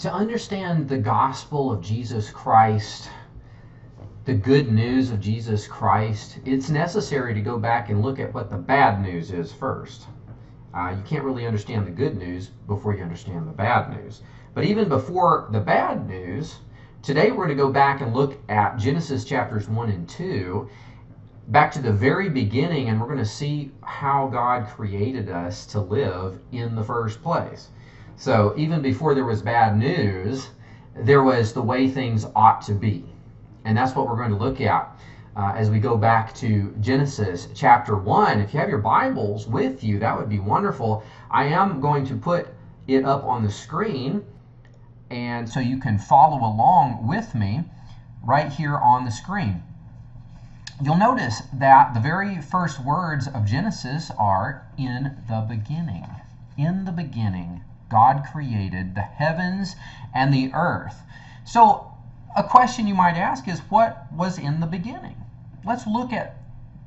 To understand the gospel of Jesus Christ, the good news of Jesus Christ, it's necessary to go back and look at what the bad news is first. You can't really understand the good news before you understand the bad news. But even before the bad news, today we're going to go back and look at Genesis chapters 1 and 2, back to the very beginning, and we're going to see how God created us to live in the first place. So even before there was bad news, there was the way things ought to be. And that's what we're going to look at as we go back to Genesis chapter 1. If you have your Bibles with you, that would be wonderful. I am going to put it up on the screen, and so you can follow along with me right here on the screen. You'll notice that the very first words of Genesis are in the beginning. In the beginning, God created the heavens and the earth. So a question you might ask is, what was in the beginning? Let's look at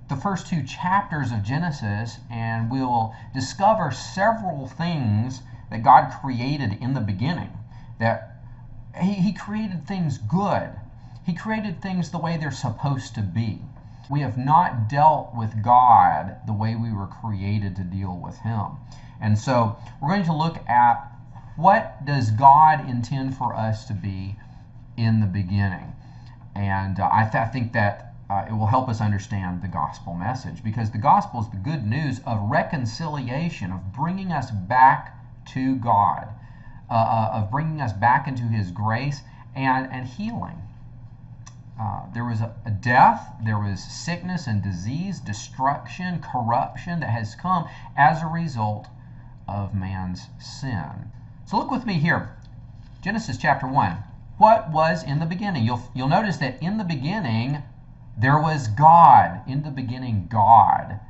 the first two chapters of Genesis, and we'll discover several things that God created in the beginning. That He created things good. He created things the way they're supposed to be. We have not dealt with God the way we were created to deal with Him. And so we're going to look at, what does God intend for us to be in the beginning? And I think that it will help us understand the gospel message, because the gospel is the good news of reconciliation, of bringing us back to God, of bringing us back into His grace and healing. There was a death, there was sickness and disease, destruction, corruption that has come as a result of man's sin. So look with me here, Genesis chapter 1. What was in the beginning? You'll notice that in the beginning there was God. In the beginning, God.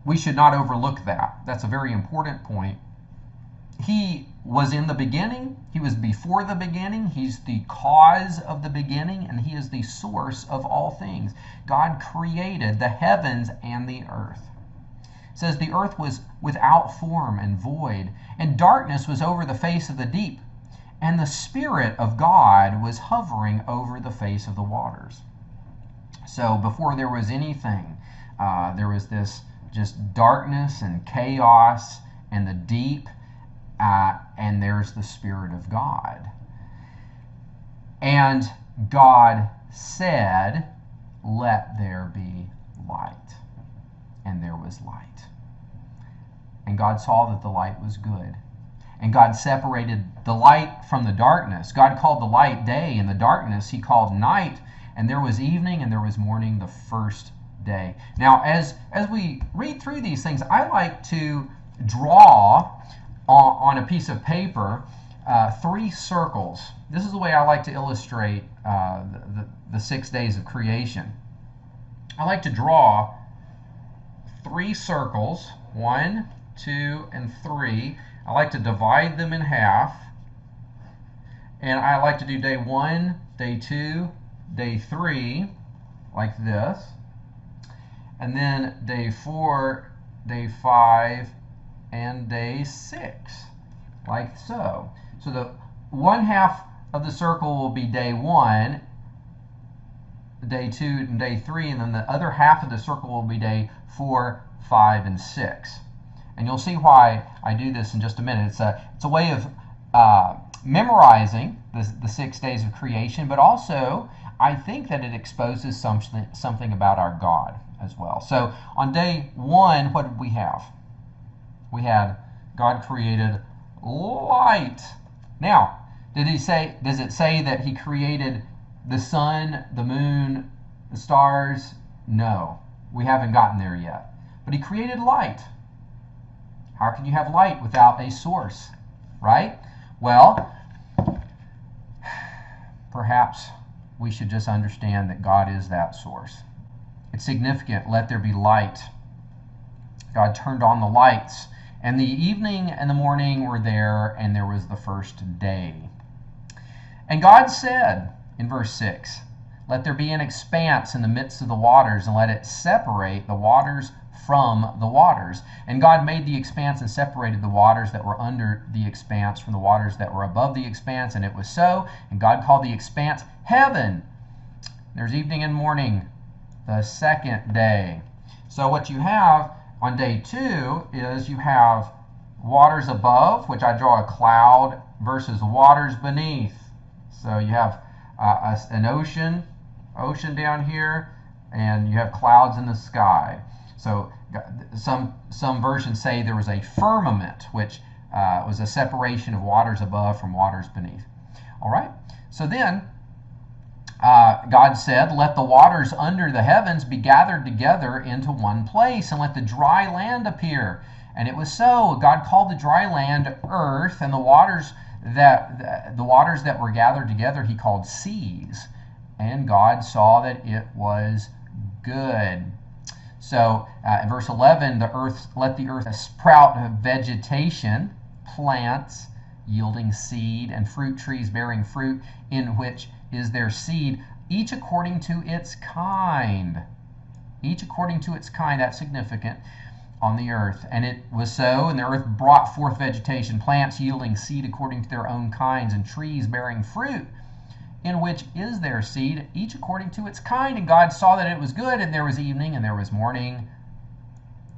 We should not overlook that. That's a very important point. He was in the beginning. He was before the beginning. He's the cause of the beginning, and He is the source of all things. God created the heavens and the earth. It says the earth was without form and void, and darkness was over the face of the deep, and the Spirit of God was hovering over the face of the waters. So before there was anything, there was this just darkness and chaos and the deep, and there's the Spirit of God. And God said, "Let there be light." And there was light. And God saw that the light was good. And God separated the light from the darkness. God called the light day, and the darkness He called night. And there was evening and there was morning the first day. Now, as we read through these things, I like to draw on a piece of paper 3 circles. This is the way I like to illustrate the 6 days of creation. I like to draw 3 circles, 1, 2, and 3. I like to divide them in half, and I like to do day 1, day 2, day 3, like this, and then day 4, day 5, and day 6, like so. So the one half of the circle will be day 1, day 2, and day 3, and then the other half of the circle will be day 4, 5, and 6. And you'll see why I do this in just a minute. It's a way of memorizing the 6 days of creation, but also I think that it exposes something about our God as well. So on day 1, what did we have? We had God created light. Now, does it say that He created the sun, the moon, the stars? No, we haven't gotten there yet. But He created light. How can you have light without a source, right? Well, perhaps we should just understand that God is that source. It's significant. Let there be light. God turned on the lights, and the evening and the morning were there, and there was the first day. And God said in verse 6, "Let there be an expanse in the midst of the waters, and let it separate the waters from the waters. And God made the expanse and separated the waters that were under the expanse from the waters that were above the expanse, and it was so. And God called the expanse heaven. There's evening and morning, the second day. So what you have on day 2 is you have waters above, which I draw a cloud, versus waters beneath. So you have an ocean down here, and you have clouds in the sky. So some versions say there was a firmament, which was a separation of waters above from waters beneath. All right. So then God said, "Let the waters under the heavens be gathered together into one place, and let the dry land appear." And it was so. God called the dry land earth, and the waters that were gathered together he called seas. And God saw that it was good. So in verse 11, let the earth sprout vegetation, plants yielding seed, and fruit trees bearing fruit, in which is their seed, each according to its kind. Each according to its kind, that's significant, on the earth. And it was so, and the earth brought forth vegetation, plants yielding seed according to their own kinds, and trees bearing fruit, in which is their seed, each according to its kind. And God saw that it was good, and there was evening, and there was morning,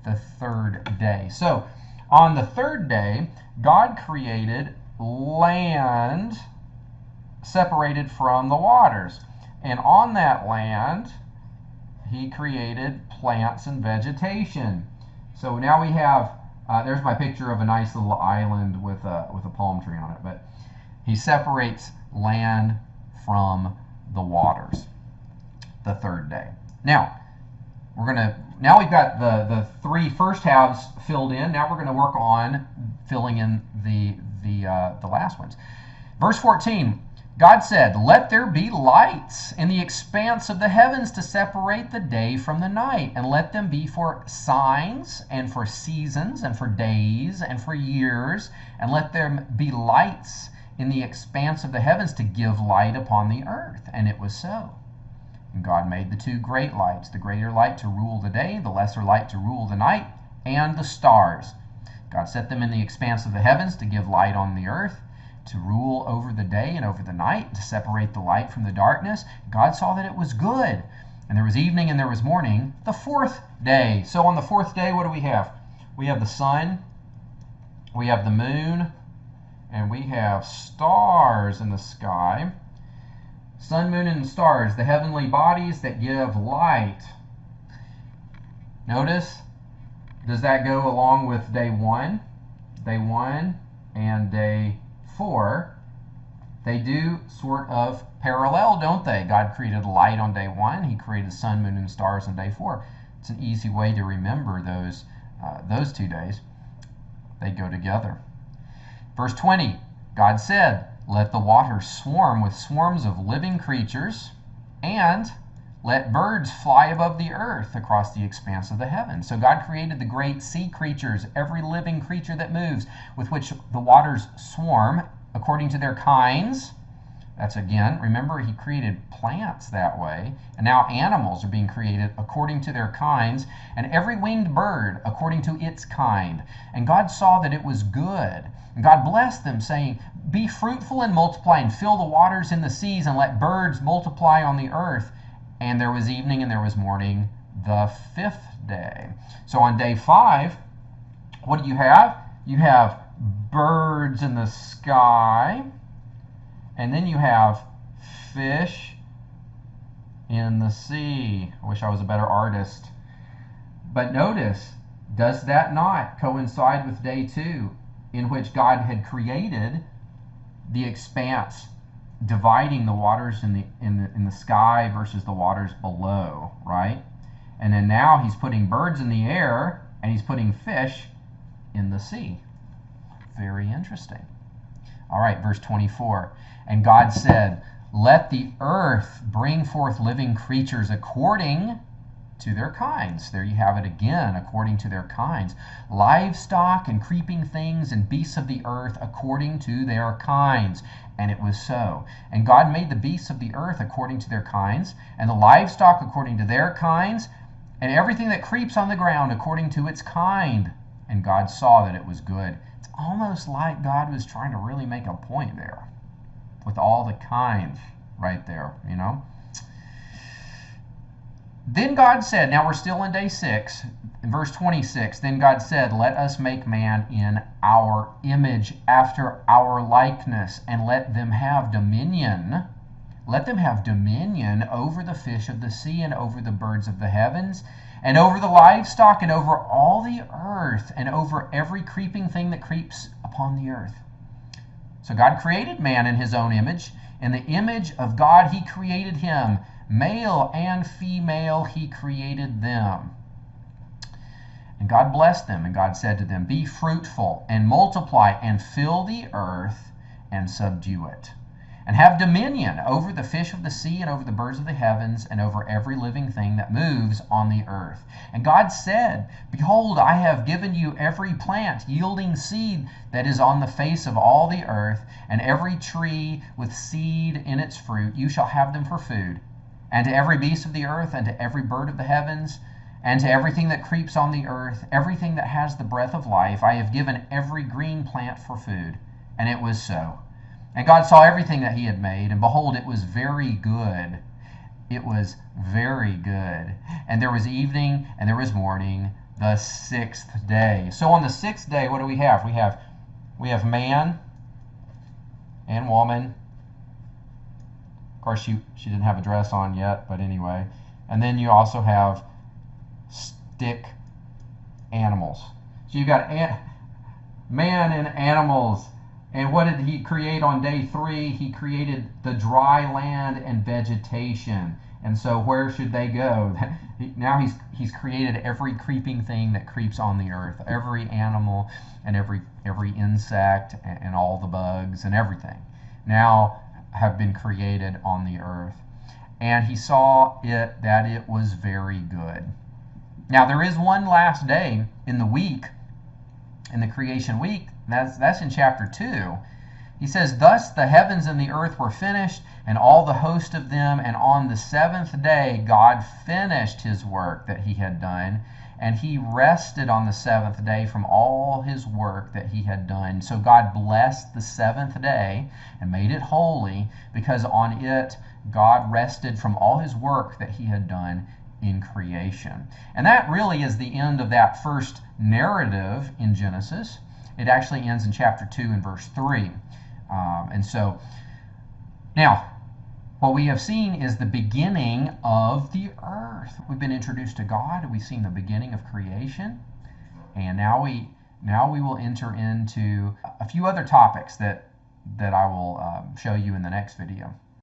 the third day. So, on the third day, God created land separated from the waters. And on that land, he created plants and vegetation. So now we have, there's my picture of a nice little island with a palm tree on it. But he separates land from the waters the third day. Now we've got the 3 first halves filled in. Now we're going to work on filling in the last ones. Verse 14, God said, "Let there be lights in the expanse of the heavens to separate the day from the night, and let them be for signs and for seasons and for days and for years, and let there be lights in the expanse of the heavens to give light upon the earth." And it was so. And God made the 2 great lights, the greater light to rule the day, the lesser light to rule the night, and the stars. God set them in the expanse of the heavens to give light on the earth, to rule over the day and over the night, to separate the light from the darkness. God saw that it was good. And there was evening and there was morning, the 4th day. So on the 4th day, what do we have? We have the sun, we have the moon, and we have stars in the sky. Sun, moon, and stars, the heavenly bodies that give light. Notice, does that go along with day 1? Day 1 and day 4, they do sort of parallel, don't they? God created light on day 1. He created the sun, moon, and stars on day 4. It's an easy way to remember those 2 days. They go together. Verse 20, God said, "Let the waters swarm with swarms of living creatures, and let birds fly above the earth across the expanse of the heavens." So God created the great sea creatures, every living creature that moves, with which the waters swarm according to their kinds. That's again, remember, he created plants that way. And now animals are being created according to their kinds, and every winged bird according to its kind. And God saw that it was good. And God blessed them, saying, "Be fruitful and multiply, and fill the waters in the seas, and let birds multiply on the earth." And there was evening and there was morning, the 5th day. So on day 5, what do you have? You have birds in the sky, and then you have fish in the sea. I wish I was a better artist. But notice, does that not coincide with day 2, in which God had created the expanse, dividing the waters in the sky versus the waters below, right? And then now he's putting birds in the air, and he's putting fish in the sea. Very interesting. All right, verse 24. And God said, "Let the earth bring forth living creatures according to their kinds." There you have it again, according to their kinds. "Livestock and creeping things and beasts of the earth according to their kinds." And it was so. And God made the beasts of the earth according to their kinds, and the livestock according to their kinds, and everything that creeps on the ground according to its kind. And God saw that it was good. It's almost like God was trying to really make a point there with all the kinds right there, you know. Then God said, now we're still in day 6, in verse 26, then God said, let us make man in our image, after our likeness, and let them have dominion. Let them have dominion over the fish of the sea, and over the birds of the heavens, and over the livestock, and over all the earth, and over every creeping thing that creeps upon the earth. So God created man in his own image. In the image of God he created him. Male and female he created them. And God blessed them, and God said to them, be fruitful, and multiply, and fill the earth, and subdue it. And have dominion over the fish of the sea, and over the birds of the heavens, and over every living thing that moves on the earth. And God said, behold, I have given you every plant yielding seed that is on the face of all the earth, and every tree with seed in its fruit. You shall have them for food. And to every beast of the earth, and to every bird of the heavens, and to everything that creeps on the earth, everything that has the breath of life, I have given every green plant for food. And it was so. And God saw everything that he had made, and behold, it was very good. It was very good. And there was evening, and there was morning, the 6th day. So on the 6th day, what do we have? We have man and woman. Of course, she didn't have a dress on yet, but anyway. And then you also have stick animals. So you got man and animals. And what did he create on day 3? He created the dry land and vegetation. And so where should they go? Now he's created every creeping thing that creeps on the earth, every animal and every insect and all the bugs and everything now have been created on the earth. And he saw that it was very good. Now there is one last day in the week, in the creation week. That's in chapter 2. He says, thus the heavens and the earth were finished, and all the host of them, and on the 7th day God finished his work that he had done, and he rested on the 7th day from all his work that he had done. So God blessed the 7th day and made it holy, because on it God rested from all his work that he had done in creation. And that really is the end of that first narrative in Genesis. It actually ends in chapter 2 and verse 3. And so, now, what we have seen is the beginning of the earth. We've been introduced to God. We've seen the beginning of creation. And now we will enter into a few other topics that I will show you in the next video.